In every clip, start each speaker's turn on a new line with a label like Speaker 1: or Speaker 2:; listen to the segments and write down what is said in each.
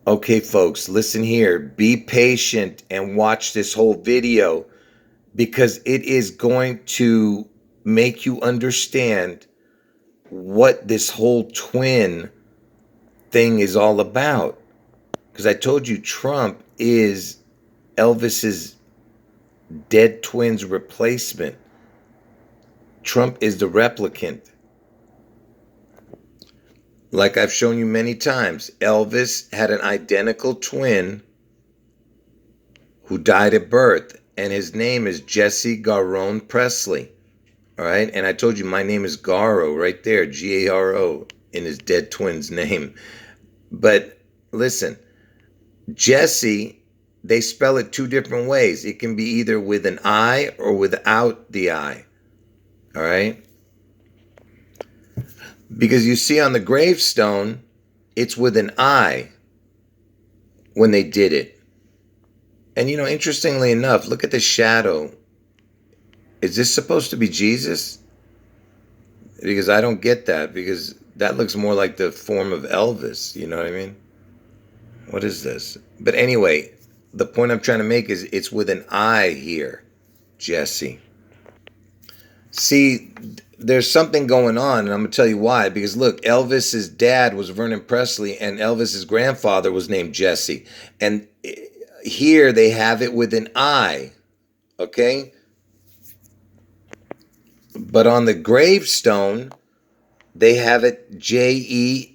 Speaker 1: Okay, folks, listen here. Be patient and watch this whole video because it is going to make you understand what this whole twin thing is all about. Because I told you Trump is Elvis's dead twin's replacement. Trump is the replicant. Like I've shown you many times, Elvis had an identical twin who died at birth, and his name is Jesse Garone Presley. All right, and I told you my name is Garo right there, Garo, in his dead twin's name. But listen, Jesse, they spell it two different ways. It can be either with an I or without the I. All right? Because you see on the gravestone, it's with an I when they did it. And you know, interestingly enough, look at the shadow. Is this supposed to be Jesus? Because I don't get that, because that looks more like the form of Elvis. You know what I mean? What is this? But anyway, the point I'm trying to make is it's with an I here, Jesse. See, there's something going on, and I'm going to tell you why. Because look, Elvis's dad was Vernon Presley, and Elvis's grandfather was named Jesse. And here they have it with an I, okay? But on the gravestone, they have it Jesse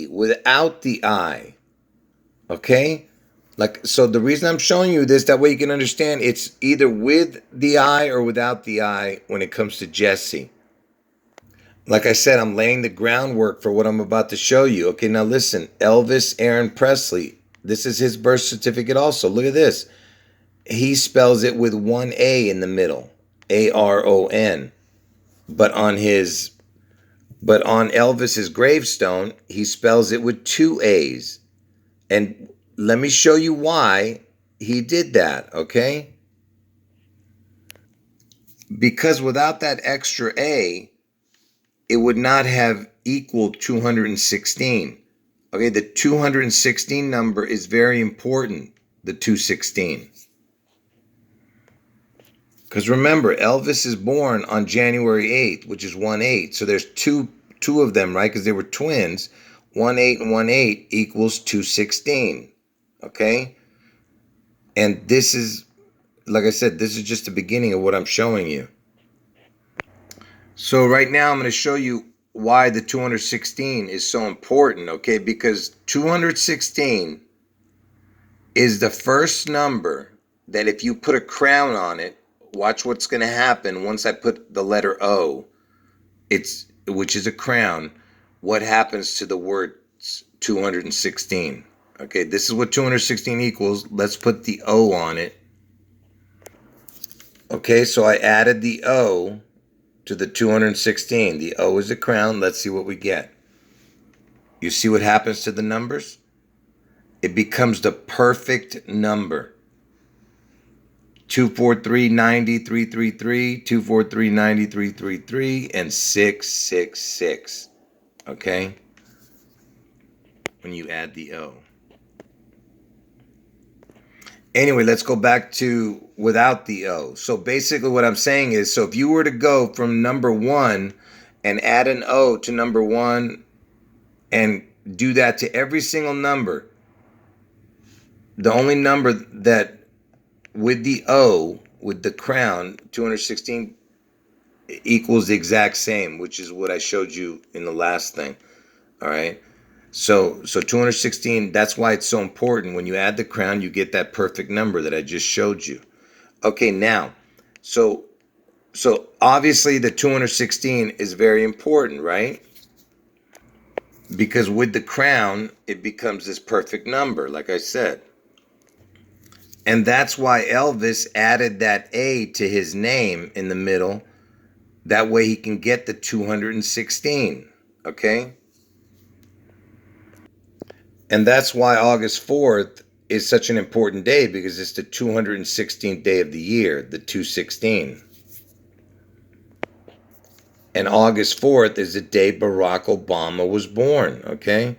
Speaker 1: without the I, okay? Like, so the reason I'm showing you this, that way you can understand it's either with the I or without the I when it comes to Jesse. Like I said, I'm laying the groundwork for what I'm about to show you. Okay, now listen, Elvis Aaron Presley, this is his birth certificate also. Look at this. He spells it with one A in the middle, Aron. But on Elvis's gravestone, he spells it with two A's. And let me show you why he did that, okay? Because without that extra A, it would not have equaled 216. Okay, the 216 number is very important, the 216. Because remember, Elvis is born on January 8th, which is 1-8. So there's two of them, right? Because they were twins. 1-8 and 1-8 equals 216. Okay? And this is, like I said, this is just the beginning of what I'm showing you. So right now I'm going to show you why the 216 is so important, okay? Because 216 is the first number that if you put a crown on it, watch what's going to happen once I put the letter O, which is a crown, what happens to the word 216. Okay, this is what 216 equals. Let's put the O on it. Okay, so I added the O to the 216. The O is the crown. Let's see what we get. You see what happens to the numbers? It becomes the perfect number. 243 90 333, 243 90 333, and 666. Okay? When you add the O. Anyway, let's go back to without the O. So basically what I'm saying is, so if you were to go from number 1 and add an O to number 1 and do that to every single number, the only number that with the O, with the crown, 216 equals the exact same, which is what I showed you in the last thing. All right. So 216, that's why it's so important. When you add the crown, you get that perfect number that I just showed you. Okay, now, so obviously the 216 is very important, right? Because with the crown, it becomes this perfect number, like I said. And that's why Elvis added that A to his name in the middle. That way he can get the 216, okay? And that's why August 4th is such an important day, because it's the 216th day of the year, the 216. And August 4th is the day Barack Obama was born, okay?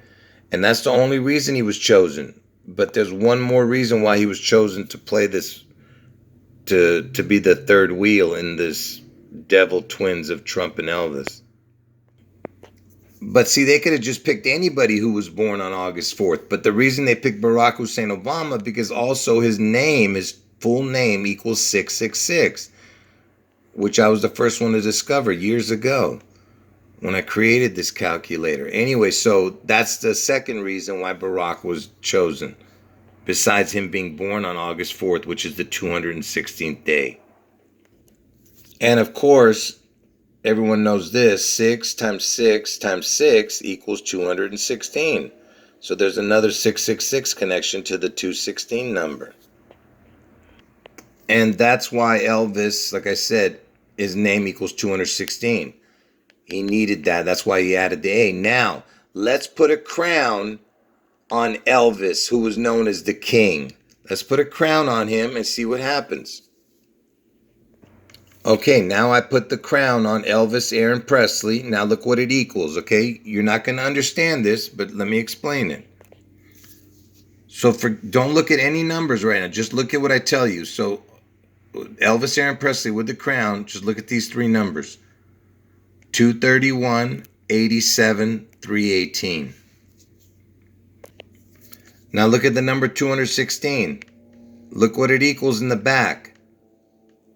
Speaker 1: And that's the only reason he was chosen. But there's one more reason why he was chosen to play this, to be the third wheel in this devil twins of Trump and Elvis. But see, they could have just picked anybody who was born on August 4th. But the reason they picked Barack Hussein Obama, because also his name, his full name equals 666, which I was the first one to discover years ago when I created this calculator. Anyway, so that's the second reason why Barack was chosen, besides him being born on August 4th, which is the 216th day. And of course, everyone knows this, 6 times 6 times 6 equals 216. So there's another 666 connection to the 216 number. And that's why Elvis, like I said, his name equals 216. He needed that. That's why he added the A. Now, let's put a crown on Elvis, who was known as the King. Let's put a crown on him and see what happens. Okay, now I put the crown on Elvis Aaron Presley. Now look what it equals, okay? You're not going to understand this, but let me explain it. So don't look at any numbers right now. Just look at what I tell you. So Elvis Aaron Presley with the crown, just look at these three numbers. 231, 87, 318. Now look at the number 216. Look what it equals in the back.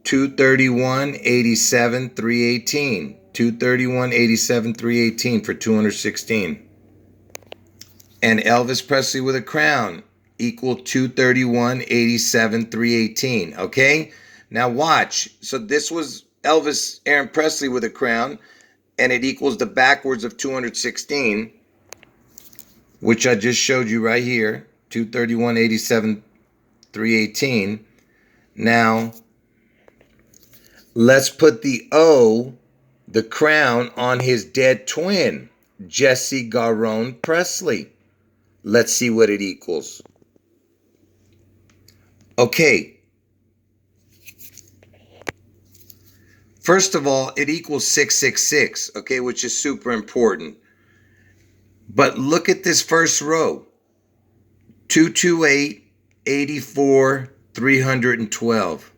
Speaker 1: 231, 87, 318. 231, 87, 318 for 216. And Elvis Presley with a crown equal 231, 87, 318. Okay? Now watch. So this was Elvis Aaron Presley with a crown, and it equals the backwards of 216, which I just showed you right here. 231, 87, 318. Now, let's put the O, the crown, on his dead twin, Jesse Garone Presley. Let's see what it equals. Okay. First of all, it equals 666, okay, which is super important. But look at this first row. 228, 84, 312.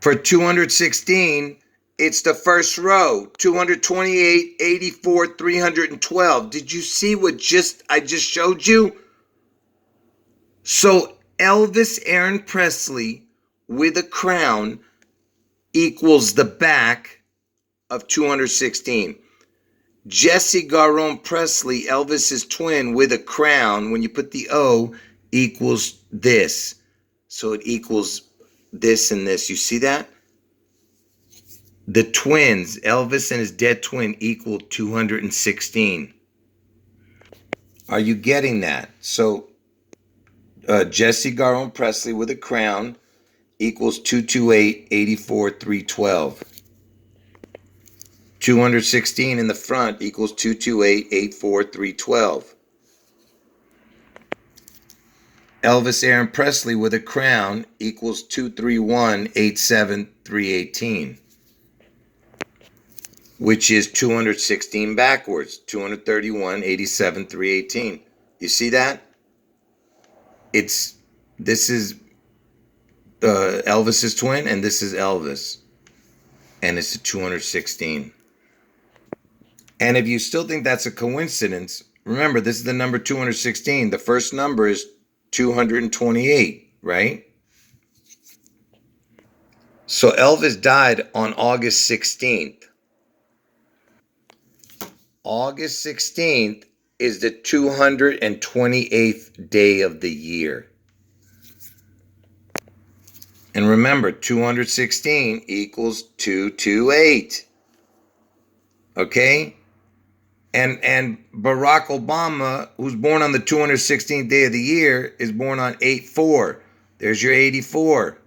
Speaker 1: For 216, it's the first row. 228, 84, 312. Did you see what I just showed you? So Elvis Aaron Presley with a crown equals the back of 216. Jesse Garone Presley, Elvis's twin, with a crown, when you put the O, equals this. So it equals this and this. You see that? The twins, Elvis and his dead twin, equal 216. Are you getting that? So Jesse Garone Presley with a crown equals 228, 84, 312. 216 in the front equals 228, 84, 312. Elvis Aaron Presley with a crown equals 231, 87, 318. Which is 216 backwards. 231, 87, 318. You see that? This is Elvis's twin, and this is Elvis. And it's a 216. And if you still think that's a coincidence, remember, this is the number 216. The first number is 228, right? So Elvis died on August 16th. August 16th is the 228th day of the year. And remember, 216 equals 228. Okay? And Barack Obama, who's born on the 216th day of the year, is born on 8/4. There's your 84.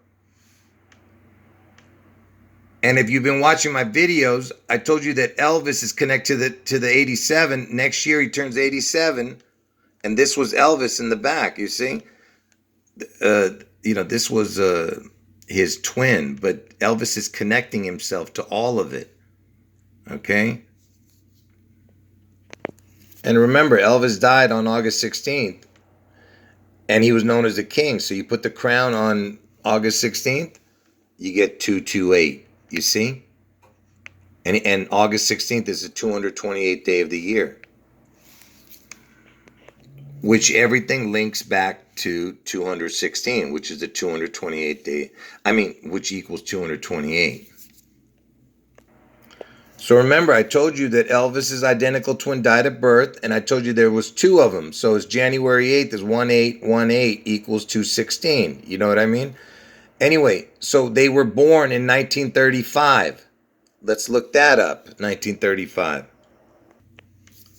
Speaker 1: And if you've been watching my videos, I told you that Elvis is connected to the 87. Next year he turns 87. And this was Elvis in the back, you see? This was his twin, but Elvis is connecting himself to all of it. Okay? And remember, Elvis died on August 16th, and he was known as the king. So you put the crown on August 16th, you get 228. You see? And August 16th is the 228th day of the year, which everything links back to 216, which is the 228th day. Which equals 228. So remember, I told you that Elvis's identical twin died at birth, and I told you there was two of them. So it's January 8th is 1818 equals 216. You know what I mean? Anyway, so they were born in 1935. Let's look that up, 1935.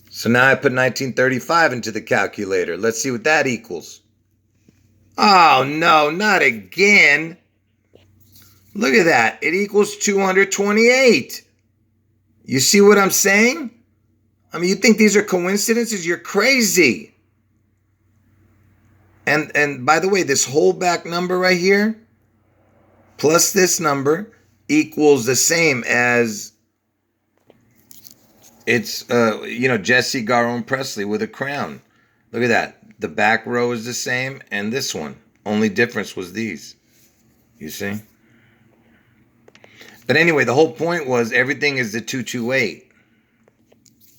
Speaker 1: So now I put 1935 into the calculator. Let's see what that equals. Oh, no, not again. Look at that. It equals 228. You see what I'm saying? You think these are coincidences? You're crazy. And by the way, this whole back number right here, plus this number, equals the same as it's, Jesse Garon Presley with a crown. Look at that. The back row is the same, and this one. Only difference was these. You see? But anyway, the whole point was everything is the 228.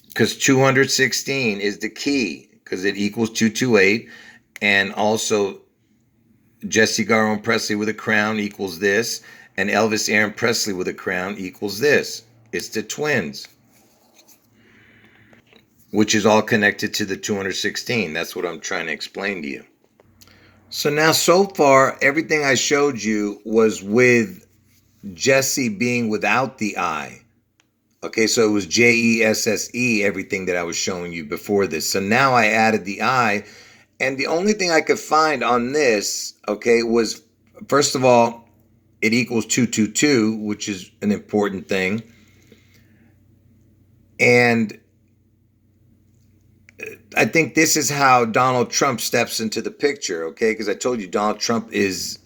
Speaker 1: Because 216 is the key. Because it equals 228. And also, Jesse Garon Presley with a crown equals this. And Elvis Aaron Presley with a crown equals this. It's the twins. Which is all connected to the 216. That's what I'm trying to explain to you. So now, so far, everything I showed you was with Jesse being without the I. Okay, so it was Jesse, everything that I was showing you before this. So now I added the I, and the only thing I could find on this, okay, was, first of all, it equals 222, which is an important thing. And I think this is how Donald Trump steps into the picture, okay? Because I told you Donald Trump is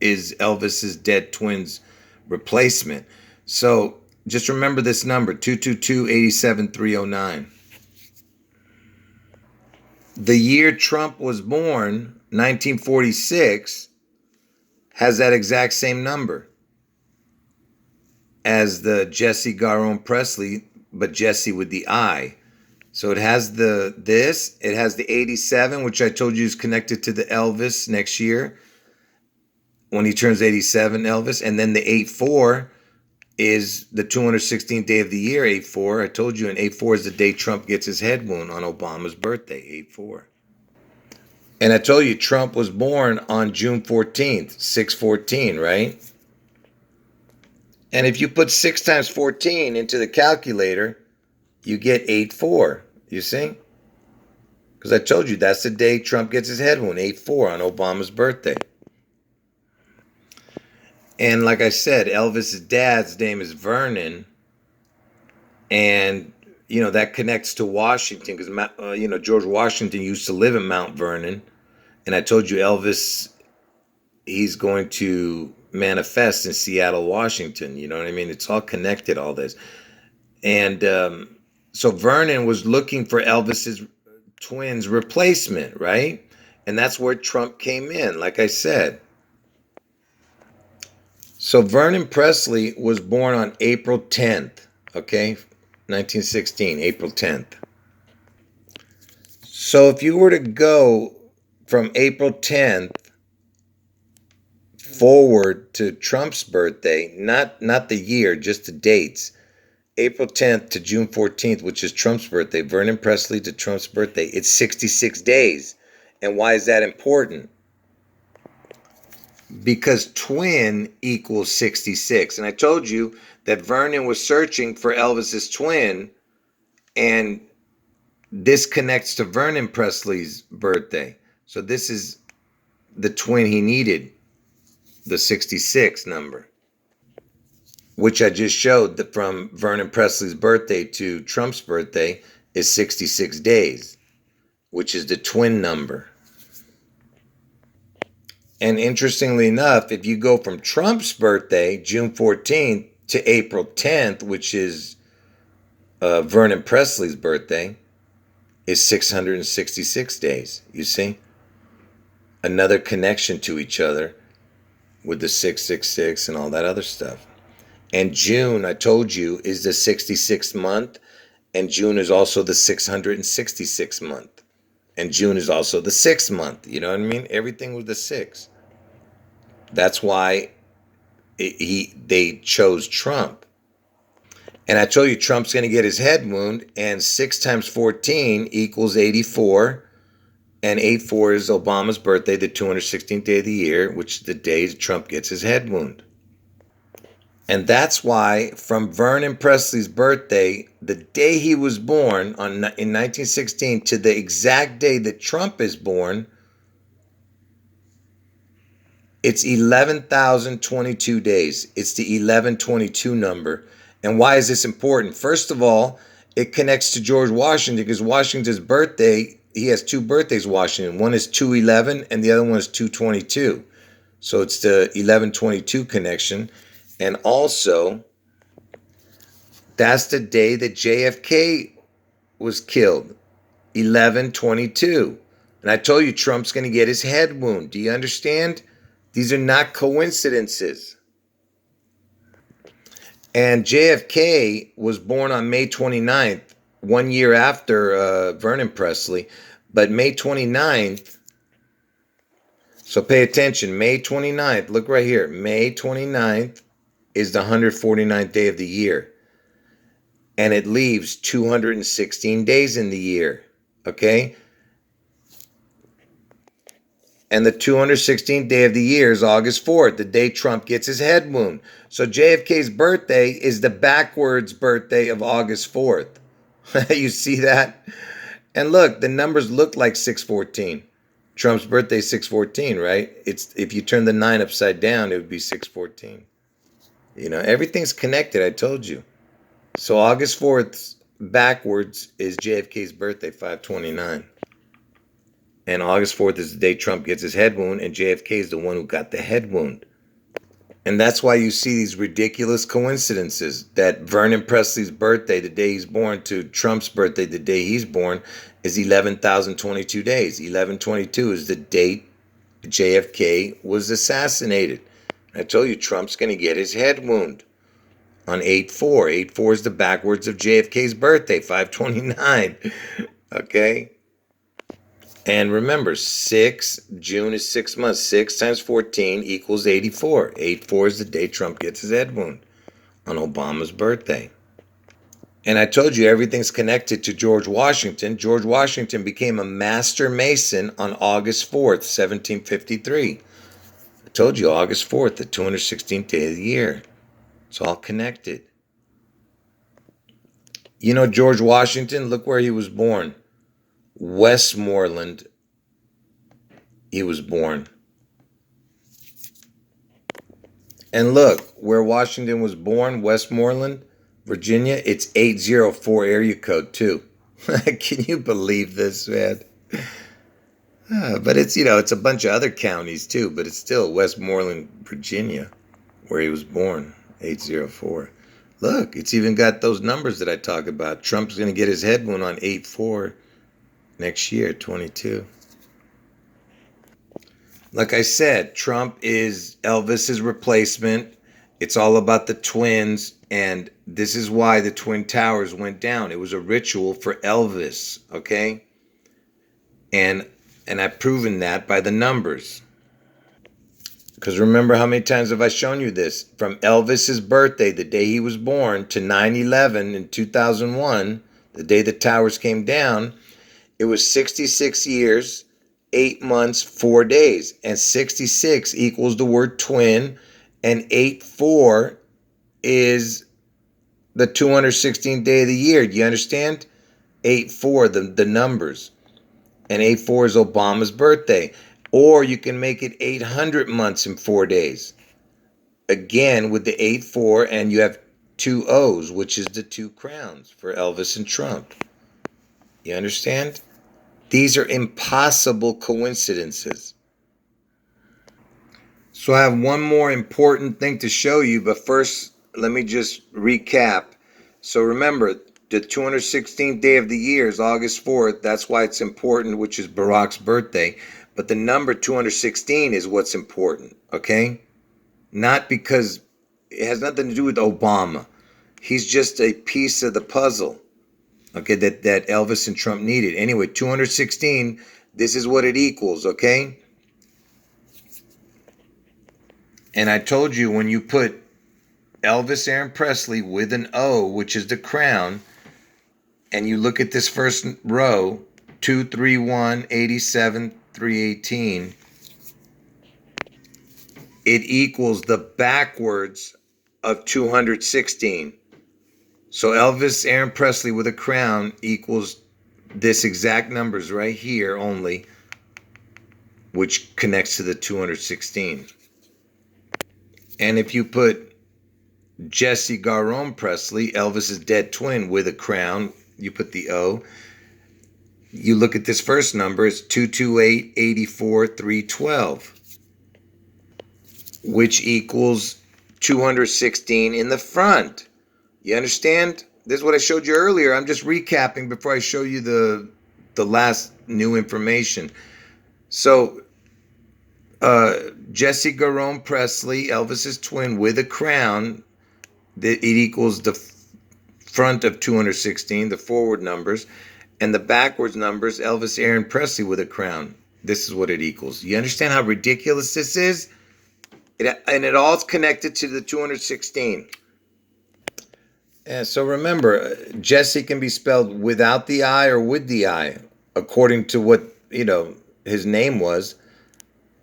Speaker 1: Elvis's dead twin's replacement. So just remember this number, 222-87309. The year Trump was born, 1946, has that exact same number as the Jesse Garon Presley, but Jesse with the I. So it has it has the 87, which I told you is connected to the Elvis next year. When he turns 87, Elvis. And then the 84 is the 216th day of the year, 84. I told you, and 84 is the day Trump gets his head wound on Obama's birthday, 84. And I told you Trump was born on June 14th, 614, right? And if you put 6 times 14 into the calculator, you get 84, you see? Because I told you that's the day Trump gets his head wound, 84, on Obama's birthday. And like I said, Elvis's dad's name is Vernon. And, that connects to Washington because, George Washington used to live in Mount Vernon. And I told you Elvis, he's going to manifest in Seattle, Washington. You know what I mean? It's all connected, all this. And so Vernon was looking for Elvis's twins replacement, right? And that's where Trump came in, like I said. So Vernon Presley was born on April 10th, okay? 1916, April 10th. So if you were to go from April 10th forward to Trump's birthday, not the year, just the dates, April 10th to June 14th, which is Trump's birthday, Vernon Presley to Trump's birthday, it's 66 days. And why is that important? Because twin equals 66. And I told you that Vernon was searching for Elvis's twin, and this connects to Vernon Presley's birthday. So this is the twin he needed, the 66 number, which I just showed that from Vernon Presley's birthday to Trump's birthday is 66 days, which is the twin number. And interestingly enough, if you go from Trump's birthday, June 14th, to April 10th, which is Vernon Presley's birthday, is 666 days. You see? Another connection to each other with the 666 and all that other stuff. And June, I told you, is the 66th month. And June is also the 666th month. And June is also the 6th month. You know what I mean? Everything was the 6. That's why they chose Trump. And I told you Trump's going to get his head wound. And 6 times 14 equals 84. And 84 is Obama's birthday, the 216th day of the year, which is the day Trump gets his head wound. And that's why from Vernon Presley's birthday, the day he was born in 1916 to the exact day that Trump is born, it's 11,022 days. It's the 1122 number. And why is this important? First of all, it connects to George Washington because Washington's birthday, he has 2 birthdays, Washington. One is 211 and the other one is 222. So it's the 1122 connection. And also, that's the day that JFK was killed, 1122. And I told you Trump's going to get his head wound. Do you understand? These are not coincidences. And JFK was born on May 29th, 1 year after Vernon Presley. But May 29th, so pay attention, May 29th, look right here, May 29th is the 149th day of the year. And it leaves 216 days in the year, okay? And the 216th day of the year is August 4th, the day Trump gets his head wound. So JFK's birthday is the backwards birthday of August 4th. You see that? And look, the numbers look like 614. Trump's birthday is 614, right? It's if you turn the 9 upside down, it would be 614. You know, everything's connected, I told you. So August 4th backwards is JFK's birthday, 529. And August 4th is the day Trump gets his head wound, and JFK is the one who got the head wound. And that's why you see these ridiculous coincidences that Vernon Presley's birthday, the day he's born, to Trump's birthday, the day he's born, is 11,022 days. 1122 is the date JFK was assassinated. I told you Trump's going to get his head wound on 8/4. 8/4 is the backwards of JFK's birthday, 529. Okay? And remember, June is 6 months. 6 times 14 equals 84. 8/4 is the day Trump gets his head wound on Obama's birthday. And I told you everything's connected to George Washington. George Washington became a master mason on August 4th, 1753. I told you August 4th, the 216th day of the year. It's all connected. You know George Washington, look where he was born. Westmoreland, he was born. And look, where Washington was born, Westmoreland, Virginia, it's 804 area code too. Can you believe this, man? But it's, you know, it's a bunch of other counties too, but it's still Westmoreland, Virginia, where he was born, 804. Look, it's even got those numbers that I talk about. Trump's going to get his head wound on 8/4 next year, 22. Like I said, Trump is Elvis's replacement. It's all about the twins, and this is why the Twin Towers went down. It was a ritual for Elvis, okay? And I've proven that by the numbers. Because remember, how many times have I shown you this? From Elvis's birthday, the day he was born, to 9/11 in 2001, the day the towers came down, it was 66 years, 8 months, 4 days. And 66 equals the word twin, and 8/4 is the 216th day of the year. Do you understand? 8/4, the numbers. And 8/4 is Obama's birthday. Or you can make it 800 months and 4 days. Again, with the 8/4, and you have 2 O's, which is the 2 crowns for Elvis and Trump. You understand? These are impossible coincidences. So I have one more important thing to show you, but first, let me just recap. So remember, the 216th day of the year is August 4th. That's why it's important, which is Barack's birthday. But the number 216 is what's important, okay? Not because it has nothing to do with Obama. He's just a piece of the puzzle, okay, that Elvis and Trump needed. Anyway, 216, this is what it equals, okay? And I told you when you put Elvis Aaron Presley with an O, which is the crown, and you look at this first row, 231, 87, 318, it equals the backwards of 216. So Elvis Aaron Presley with a crown equals this exact numbers right here only, which connects to the 216. And if you put Jesse Garone Presley, Elvis's dead twin, with a crown, you put the O. You look at this first number, it's 228, 84, 312, which equals 216 in the front. You understand? This is what I showed you earlier. I'm just recapping before I show you the last new information. So, Jesse Garone Presley, Elvis's twin, with a crown, it equals the front of 216, the forward numbers, and the backwards numbers, Elvis Aaron Presley with a crown. This is what it equals. You understand how ridiculous this is? And it all is connected to the 216. Yeah, so remember, Jesse can be spelled without the I or with the I, according to what, his name was.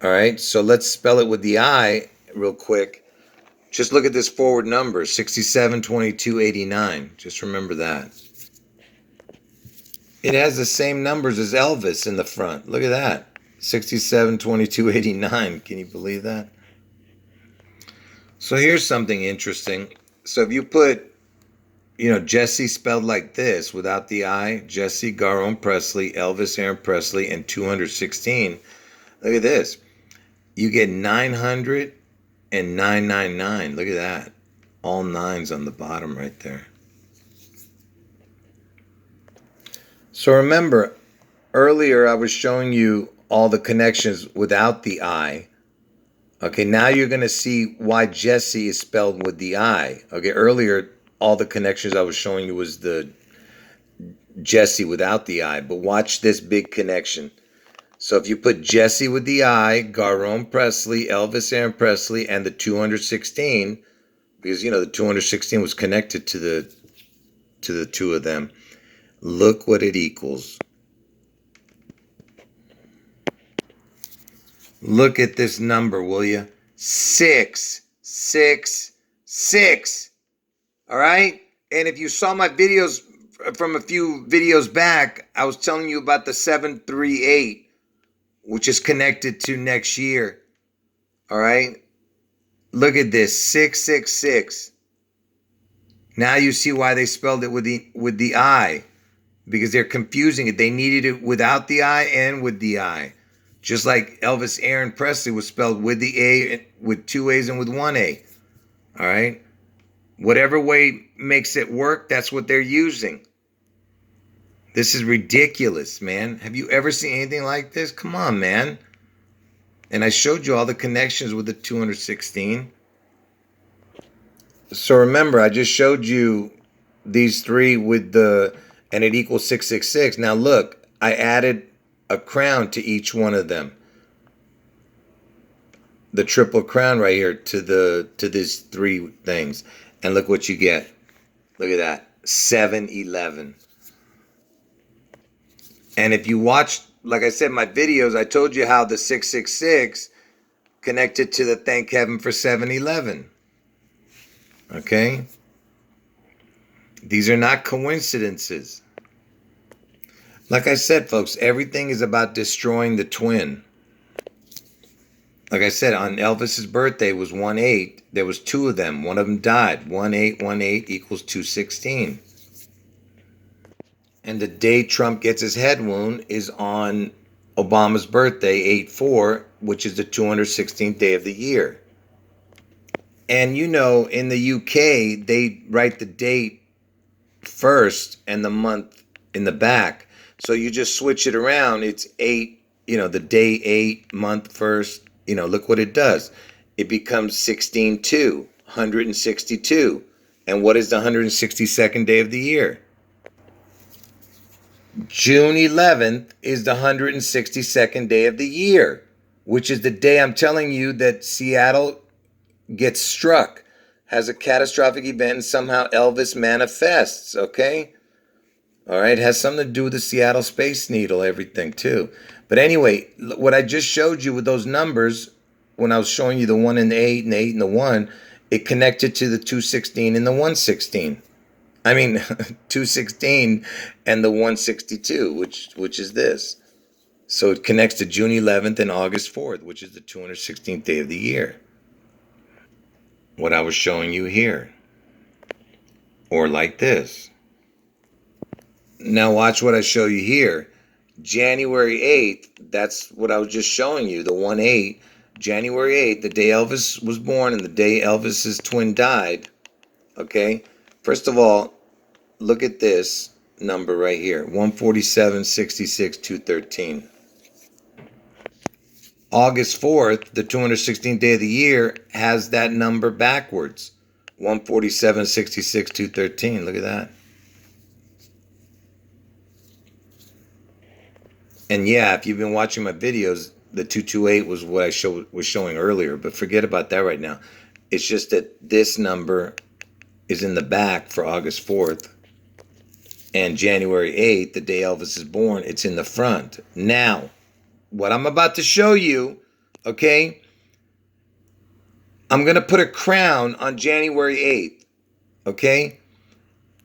Speaker 1: All right, so let's spell it with the I real quick. Just look at this forward number, 67, 22, 89. Just remember that. It has the same numbers as Elvis in the front. Look at that, 67, 22, 89. Can you believe that? So here's something interesting. So if you put, Jesse spelled like this, without the I, Jesse Garone Presley, Elvis Aaron Presley, and 216. Look at this. You get 900 and 999. Look at that. All nines on the bottom right there. So remember, earlier I was showing you all the connections without the I. Okay, now you're going to see why Jesse is spelled with the I. Okay, earlier all the connections I was showing you was the Jesse without the I. But watch this big connection. So if you put Jesse with the I, Garone Presley, Elvis Aaron Presley, and the 216, because the 216 was connected to the two of them, look what it equals. Look at this number, will you? 666. All right? And if you saw my videos from a few videos back, I was telling you about the 738, which is connected to next year. All right? Look at this, 666. Now you see why they spelled it with the I, because they're confusing it. They needed it without the I and with the I. Just like Elvis Aaron Presley was spelled with the A, with two A's and with one A. All right? Whatever way makes it work, that's what they're using. This is ridiculous, man. Have you ever seen anything like this? Come on, man. And I showed you all the connections with the 216. So remember, I just showed you these three with and it equals 666. Now look, I added a crown to each one of them. The triple crown right here to these three things. And look what you get. Look at that. 711. And if you watch, like I said, my videos, I told you how the 666 connected to the thank heaven for 711. Okay? These are not coincidences. Like I said, folks, everything is about destroying the twin. Like I said, on Elvis's birthday was 1-8. There was two of them. One of them died. 1-8 equals 216. And the day Trump gets his head wound is on Obama's birthday, 8-4, which is the 216th day of the year. And in the UK, they write the date first and the month in the back. So you just switch it around. It's 8, the day 8, month first. Look what it does. It becomes 16-2, 162. And what is the 162nd day of the year? June 11th is the 162nd day of the year, which is the day I'm telling you that Seattle gets struck, has a catastrophic event, and somehow Elvis manifests, okay? All right, it has something to do with the Seattle Space Needle, everything too. But anyway, what I just showed you with those numbers, when I was showing you the 1 and the 8 and the 8 and the 1, it connected to the 216 and the 116. I mean, 216 and the 162, which is this. So it connects to June 11th and August 4th, which is the 216th day of the year. What I was showing you here. Or like this. Now watch what I show you here. January 8th, that's what I was just showing you, the 1-8. January 8th, the day Elvis was born and the day Elvis's twin died. Okay? First of all, look at this number right here. 147, 66, 213. August 4th, the 216th day of the year, has that number backwards. 147, 66, 213. Look at that. And yeah, if you've been watching my videos, the 228 was what I was showing earlier, but forget about that right now. It's just that this number is in the back for August 4th, and January 8th, the day Elvis is born, it's in the front. Now, what I'm about to show you, okay, I'm going to put a crown on January 8th, okay?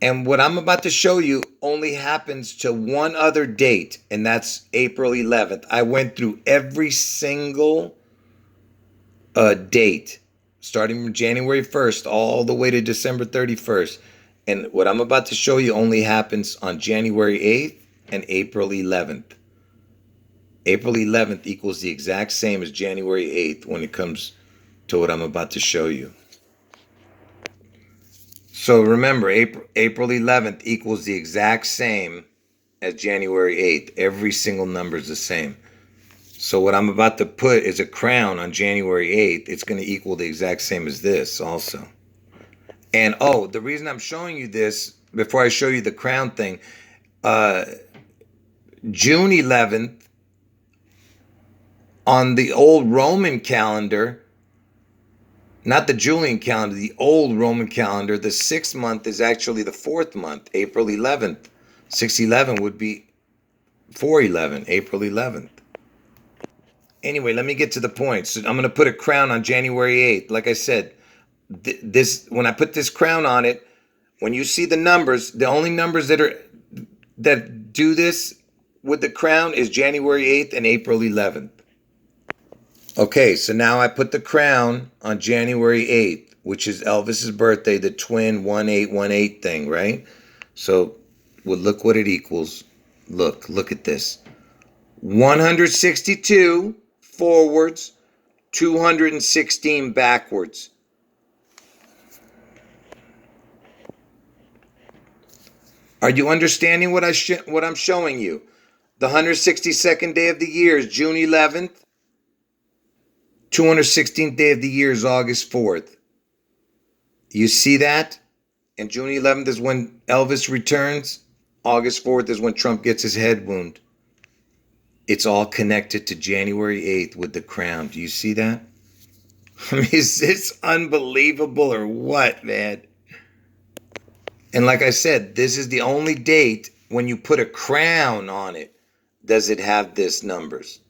Speaker 1: And what I'm about to show you only happens to one other date, and that's April 11th. I went through every single date, starting from January 1st all the way to December 31st. And what I'm about to show you only happens on January 8th and April 11th. April 11th equals the exact same as January 8th when it comes to what I'm about to show you. So remember, April 11th equals the exact same as January 8th. Every single number is the same. So what I'm about to put is a crown on January 8th. It's going to equal the exact same as this also. And oh, the reason I'm showing you this, before I show you the crown thing, June 11th, on the old Roman calendar, not the Julian calendar, the old Roman calendar, the 6th month is actually the 4th month, April 11th. 6/11 would be 4/11, April 11th. Anyway, let me get to the point. So I'm going to put a crown on January 8th. Like I said, when I put this crown on it, when you see the numbers, the only numbers that do this with the crown is January 8th and April 11th. Okay, so now I put the crown on January 8th, which is Elvis's birthday, the twin 1818 thing, right? So, well, look what it equals. Look at this. 162 forwards, 216 backwards. Are you understanding what I'm showing you? The 162nd day of the year is June 11th. 216th day of the year is August 4th. You see that? And June 11th is when Elvis returns. August 4th is when Trump gets his head wound. It's all connected to January 8th with the crown. Do you see that? I mean, is this unbelievable or what, man? And like I said, this is the only date when you put a crown on it does it have this numbers.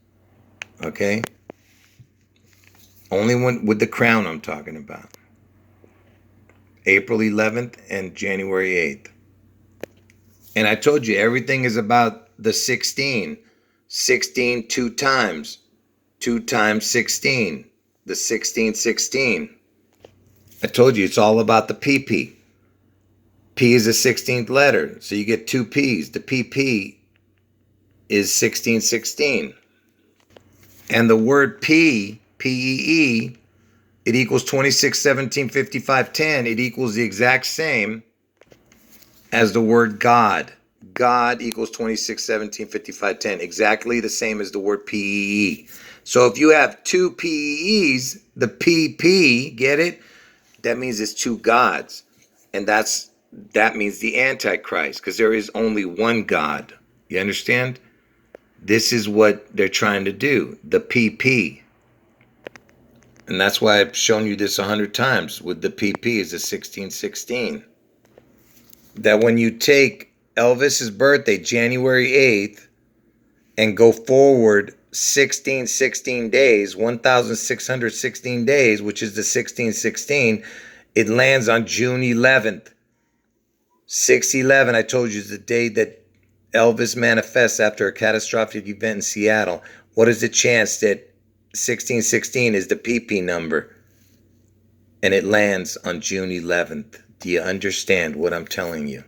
Speaker 1: Okay? Only one with the crown I'm talking about. April 11th and January 8th. And I told you, everything is about the 16. 16 two times. 2 times 16. The 16. I told you, it's all about the PP. P is the 16th letter. So you get 2 P's. The PP is 1616. And the word P, P-E-E, it equals 26, 17, 55, 10. It equals the exact same as the word God. God equals 26, 17, 55, 10. Exactly the same as the word PEE. So if you have two PEEs, the PP, get it? That means it's two gods. And that means the Antichrist, because there is only one God. You understand? This is what they're trying to do, the PP. And that's why I've shown you this 100 times with the PP is the 1616. That when you take Elvis's birthday, January 8th, and go forward 16 days, 1,616 days, which is the 1616, it lands on June 11th. 6/11, I told you, is the day that Elvis manifests after a catastrophic event in Seattle. What is the chance that 1616 is the PP number? And it lands on June 11th. Do you understand what I'm telling you?